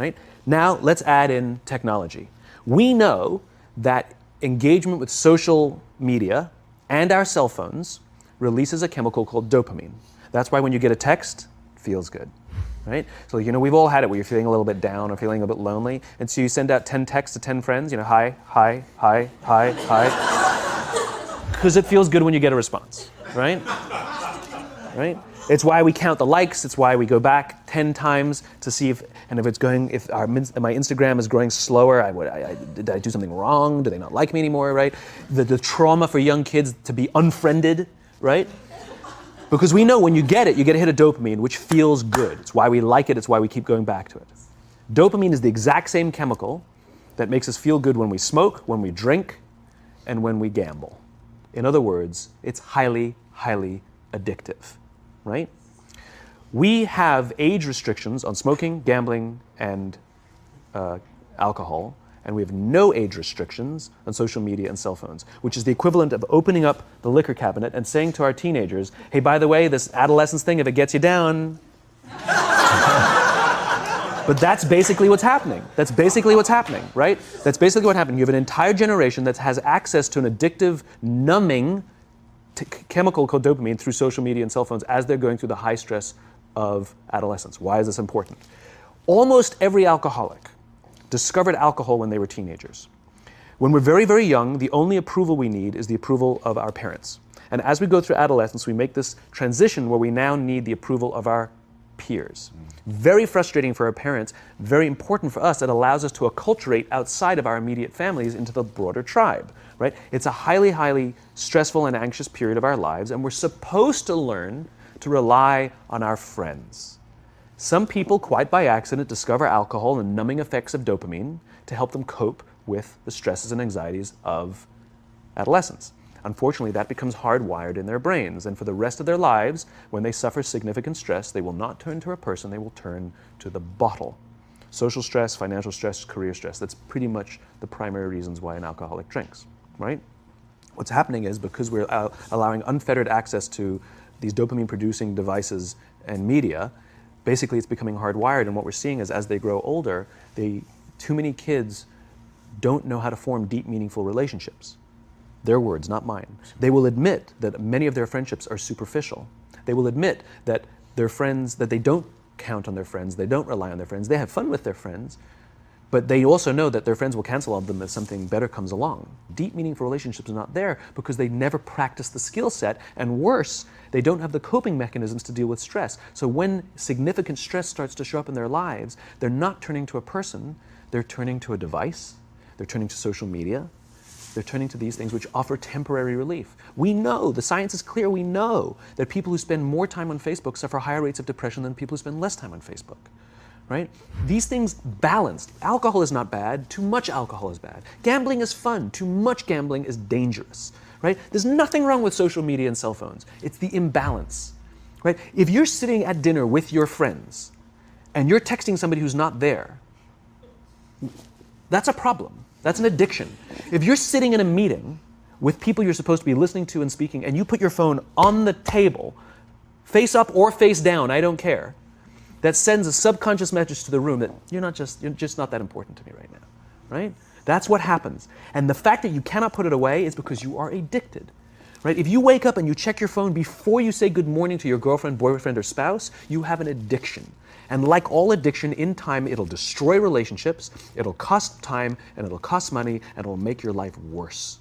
right? Now, let's add in technology. We know that engagement with social media and our cell phones releases a chemical called dopamine. That's why when you get a text, it feels good, right? So, we've all had it where you're feeling a little bit down or feeling a bit lonely, and so you send out 10 texts to 10 friends, hi, hi, hi, hi, hi, because it feels good when you get a response, right? Right? It's why we count the likes. It's why we go back 10 times to see if my Instagram is growing slower, did I do something wrong? Do they not like me anymore, right? The trauma for young kids to be unfriended, right? Because we know when you get a hit of dopamine, which feels good. It's why we like it. It's why we keep going back to it. Dopamine is the exact same chemical that makes us feel good when we smoke, when we drink, and when we gamble. In other words, it's highly, highly addictive. Right? We have age restrictions on smoking, gambling, and alcohol, and we have no age restrictions on social media and cell phones, which is the equivalent of opening up the liquor cabinet and saying to our teenagers, hey, by the way, this adolescence thing, if it gets you down. But that's basically what's happening. That's basically what's happening, right? That's basically what happened. You have an entire generation that has access to an addictive, numbing chemical called dopamine through social media and cell phones as they're going through the high stress of adolescence. Why is this important? Almost every alcoholic discovered alcohol when they were teenagers. When we're very, very young, the only approval we need is the approval of our parents. And as we go through adolescence, we make this transition where we now need the approval of our peers. Very frustrating for our parents, very important for us. It allows us to acculturate outside of our immediate families into the broader tribe. Right? It's a highly, highly stressful and anxious period of our lives, and we're supposed to learn to rely on our friends. Some people, quite by accident, discover alcohol and numbing effects of dopamine to help them cope with the stresses and anxieties of adolescence. Unfortunately, that becomes hardwired in their brains, and for the rest of their lives, when they suffer significant stress, they will not turn to a person, they will turn to the bottle. Social stress, financial stress, career stress, that's pretty much the primary reasons why an alcoholic drinks. Right? What's happening is because we're allowing unfettered access to these dopamine-producing devices and media, basically it's becoming hardwired, and what we're seeing is as they grow older, too many kids don't know how to form deep, meaningful relationships. Their words, not mine. They will admit that many of their friendships are superficial. They will admit that their friends, that they don't count on their friends, they don't rely on their friends, they have fun with their friends, but they also know that their friends will cancel on them if something better comes along. Deep, meaningful relationships are not there because they never practice the skill set, and worse, they don't have the coping mechanisms to deal with stress. So when significant stress starts to show up in their lives, they're not turning to a person, they're turning to a device, they're turning to social media, they're turning to these things which offer temporary relief. We know, the science is clear, we know that people who spend more time on Facebook suffer higher rates of depression than people who spend less time on Facebook. Right? These things balanced. Alcohol is not bad. Too much alcohol is bad. Gambling is fun. Too much gambling is dangerous. Right? There's nothing wrong with social media and cell phones. It's the imbalance. Right? If you're sitting at dinner with your friends and you're texting somebody who's not there, that's a problem. That's an addiction. If you're sitting in a meeting with people you're supposed to be listening to and speaking, and you put your phone on the table, face up or face down, I don't care, that sends a subconscious message to the room that you're just not that important to me right now, right? That's what happens. And the fact that you cannot put it away is because you are addicted, right? If you wake up and you check your phone before you say good morning to your girlfriend, boyfriend, or spouse, you have an addiction. And like all addiction, in time, it'll destroy relationships, it'll cost time, and it'll cost money, and it'll make your life worse.